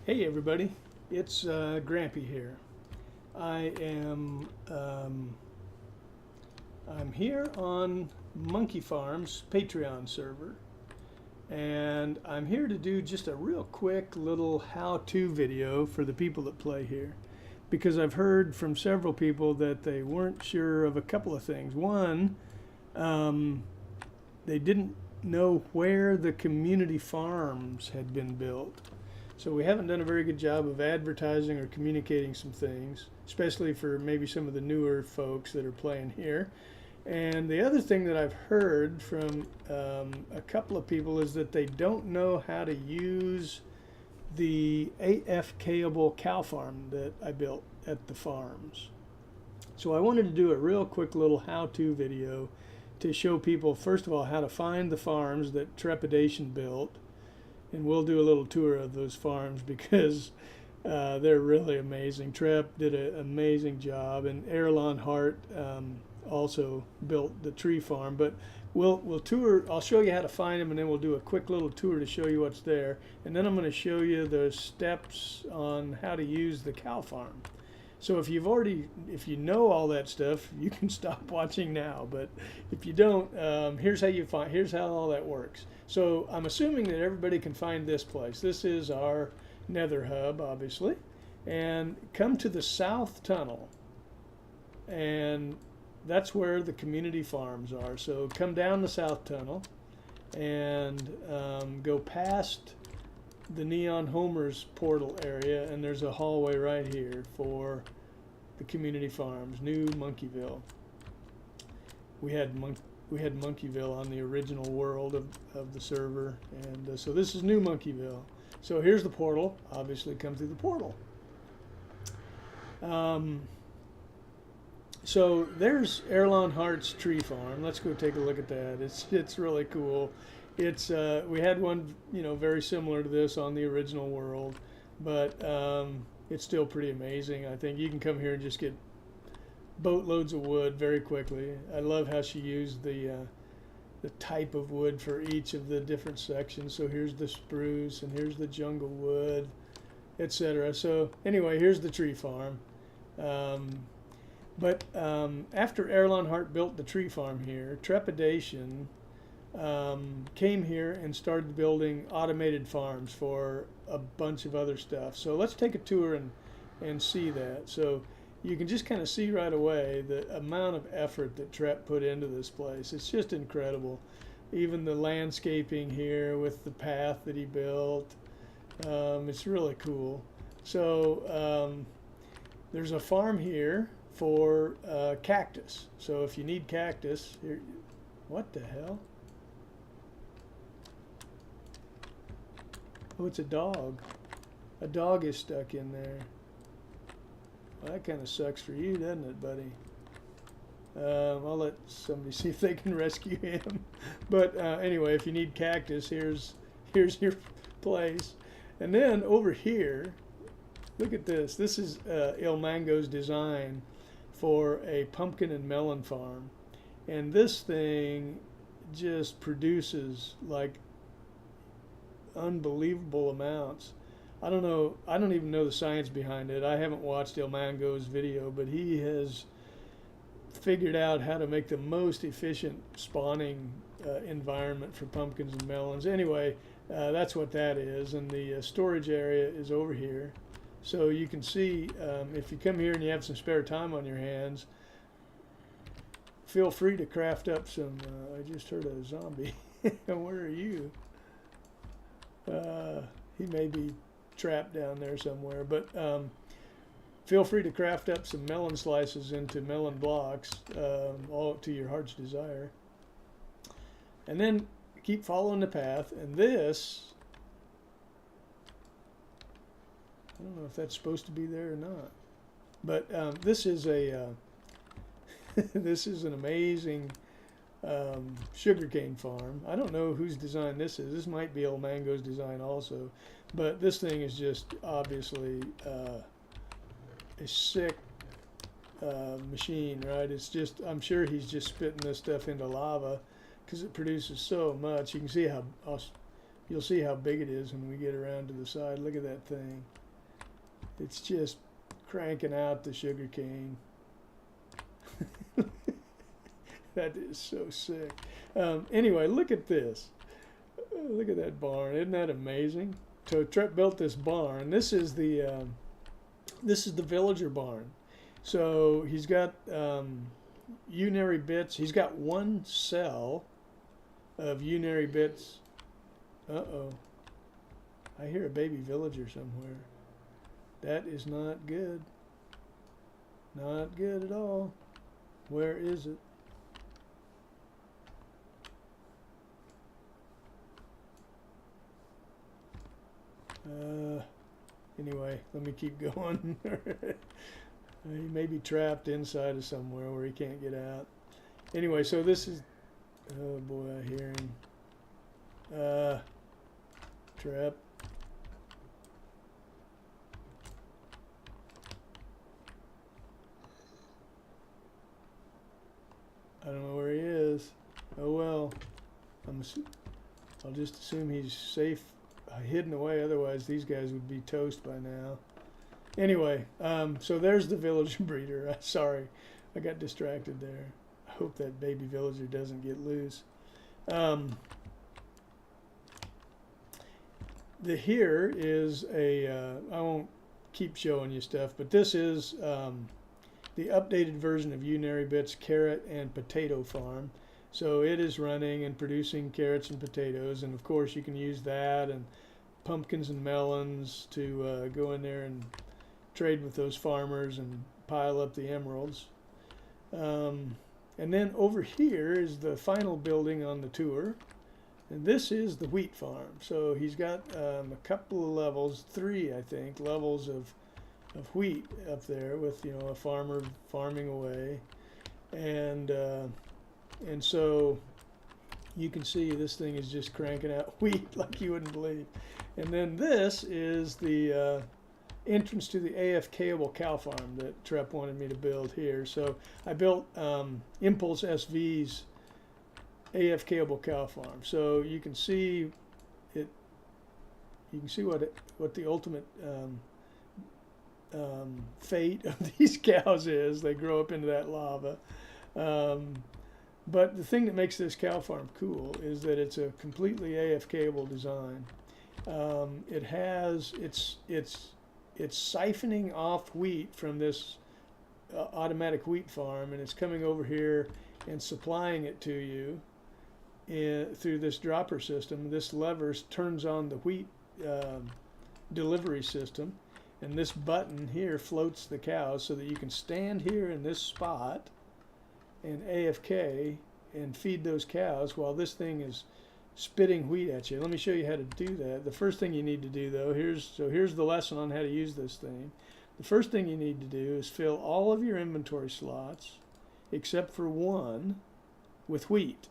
Hey everybody, it's Grampy here. I am I'm here on Monkeyfarm's Patreon server, and I'm here to do just a real quick little how-to video for the people that play here, because I've heard from several people that they weren't sure of a couple of things. One, they didn't know where the community farms had been built. So we haven't done a very good job of advertising or communicating some things, especially for maybe some of the newer folks that are playing here. And the other thing that I've heard from a couple of people is that they don't know how to use the AFK-able cow farm that I built at the farms. So I wanted to do a real quick little how-to video to show people, first of all, how to find the farms that Trepidation built. And we'll do a little tour of those farms because they're really amazing. Trep did an amazing job, and Erlon Hart also built the tree farm. But we'll tour. I'll show you how to find them, and then we'll do a quick little tour to show you what's there. And then I'm going to show you the steps on how to use the cow farm. So if you know all that stuff, you can stop watching now. But if you don't, here's how all that works. So I'm assuming that everybody can find this place. This is our nether hub, obviously. And come to the south tunnel. And that's where the community farms are. So come down the south tunnel and go past the Neon Homers portal area, and there's a hallway right here for the community farms, New Monkeyville. We had Monkeyville on the original world of the server, and so this is New Monkeyville. So here's the portal. Obviously come through the portal. So there's Erlon Hart's tree farm. Let's go take a look at that. It's really cool. It's we had one very similar to this on the original world, but it's still pretty amazing. I think you can come here and just get boatloads of wood very quickly. I love how she used the type of wood for each of the different sections. So here's the spruce, and here's the jungle wood, etc. So anyway, here's the tree farm. But after Erlon Hart built the tree farm here, Trepidation came here and started building automated farms for a bunch of other stuff. So let's take a tour and see that. So you can just kind of see right away the amount of effort that Trep put into this place. It's just incredible. Even the landscaping here with the path that he built, it's really cool. So there's a farm here for cactus. So if you need cactus, here, what the hell? Oh, it's a dog. A dog is stuck in there. Well, that kind of sucks for you, doesn't it, buddy? I'll let somebody see if they can rescue him. But anyway, if you need cactus, here's your place. And then over here, look at this. This is Il Mango's design for a pumpkin and melon farm. And this thing just produces like unbelievable amounts. I don't even know the science behind it. I haven't watched Il Mango's video, but he has figured out how to make the most efficient spawning environment for pumpkins and melons. Anyway, that's what that is, and the storage area is over here. So you can see, if you come here and you have some spare time on your hands, feel free to craft up some, I just heard a zombie. Where are you? He may be trapped down there somewhere, but feel free to craft up some melon slices into melon blocks, all to your heart's desire. And then keep following the path, and this, I don't know if that's supposed to be there or not, but this is a this is an amazing sugarcane farm. I don't know whose design this is. This might be Il Mango's design also, but this thing is just obviously a sick machine, right? It's just, I'm sure he's just spitting this stuff into lava because it produces so much. You can see how You'll see how big it is when we get around to the side. Look at that thing. It's just cranking out the sugar cane. That is so sick. Anyway, look at this. Look at that barn. Isn't that amazing? So Trep built this barn. This is the villager barn. So he's got unary bits. He's got one cell of unary bits. Uh-oh. I hear a baby villager somewhere. That is not good. Not good at all. Where is it? Anyway, let me keep going. He may be trapped inside of somewhere where he can't get out. Anyway, so this is, oh boy, I hear him. Trap. I don't know where he is. Oh well. I'll just assume he's safe, hidden away. Otherwise, these guys would be toast by now. Anyway, so there's the villager breeder. Sorry, I got distracted there. I hope that baby villager doesn't get loose. Here is a, I won't keep showing you stuff, but this is the updated version of Unary Bits carrot and potato farm. So it is running and producing carrots and potatoes, and of course you can use that and pumpkins and melons to go in there and trade with those farmers and pile up the emeralds. And then over here is the final building on the tour, and this is the wheat farm. So he's got a couple of levels, 3 I think, levels of wheat up there with, you know, a farmer farming away, and so you can see this thing is just cranking out wheat like you wouldn't believe. And then this is the entrance to the AF-Kable cow farm that Trep wanted me to build here. So I built Impulse SV's AF-Kable cow farm. So you can see it. You can see what the ultimate fate of these cows is. They grow up into that lava. But the thing that makes this cow farm cool is that it's a completely AF-Kable design. It's siphoning off wheat from this automatic wheat farm, and it's coming over here and supplying it to you through this dropper system. This lever turns on the wheat delivery system, and this button here floats the cows so that you can stand here in this spot and AFK and feed those cows while this thing is spitting wheat at you. Let me show you how to do that. The first thing you need to do, though, here's the lesson on how to use this thing. The first thing you need to do is fill all of your inventory slots except for one with wheat.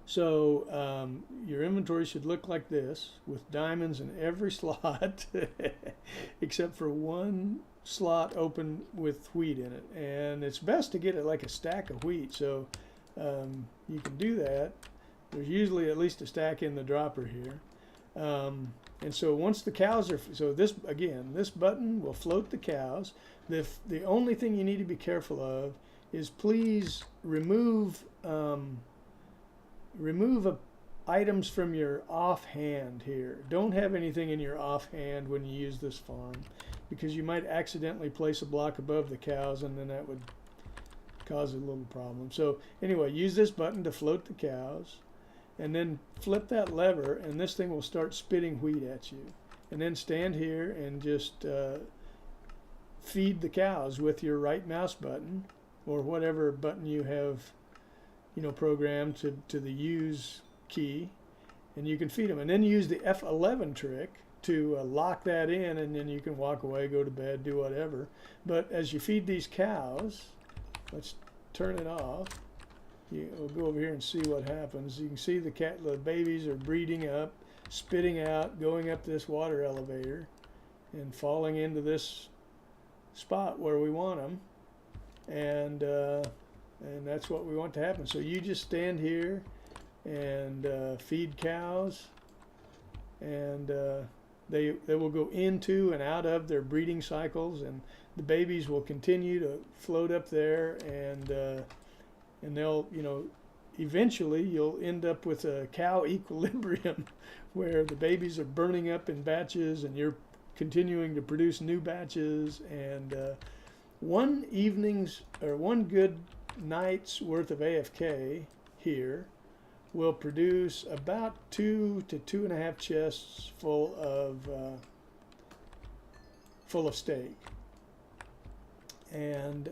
So your inventory should look like this, with diamonds in every slot except for one slot open with wheat in it. And it's best to get it like a stack of wheat, so you can do that. There's usually at least a stack in the dropper here. And so once the cows are, so this, again, this button will float the cows. The only thing you need to be careful of is please remove items from your offhand here. Don't have anything in your offhand when you use this farm, because you might accidentally place a block above the cows, and then that would cause a little problem. So anyway, use this button to float the cows, and then flip that lever, and this thing will start spitting wheat at you. And then stand here and just feed the cows with your right mouse button, or whatever button you have, you know, programmed to the use key, and you can feed them. And then use the F11 trick to lock that in, and then you can walk away, go to bed, do whatever. But as you feed these cows, let's turn it off. We'll go over here and see what happens. You can see the babies are breeding up, spitting out, going up this water elevator, and falling into this spot where we want them. And that's what we want to happen. So you just stand here and feed cows, and they will go into and out of their breeding cycles, and the babies will continue to float up there, and they'll, you know, eventually you'll end up with a cow equilibrium where the babies are burning up in batches and you're continuing to produce new batches, and one evening's or one good night's worth of AFK here will produce about 2 to 2.5 chests full of steak. And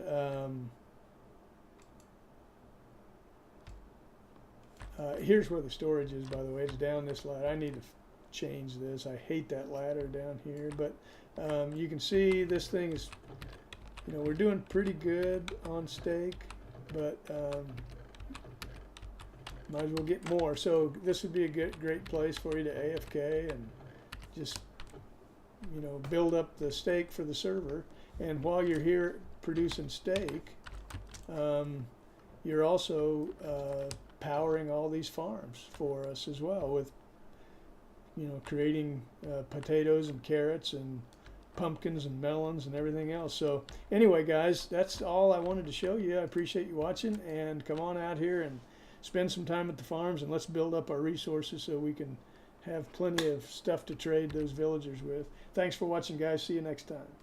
here's where the storage is, by the way. It's down this ladder. I need to change this. I hate that ladder down here, but you can see this thing is, you know, we're doing pretty good on steak, but might as well get more. So this would be a great place for you to AFK and just, you know, build up the steak for the server. And while you're here producing steak, you're also powering all these farms for us as well, with, you know, creating potatoes and carrots and pumpkins and melons and everything else. So anyway, guys, that's all I wanted to show you. I appreciate you watching, and come on out here and spend some time at the farms, and let's build up our resources so we can have plenty of stuff to trade those villagers with. Thanks for watching, guys. See you next time.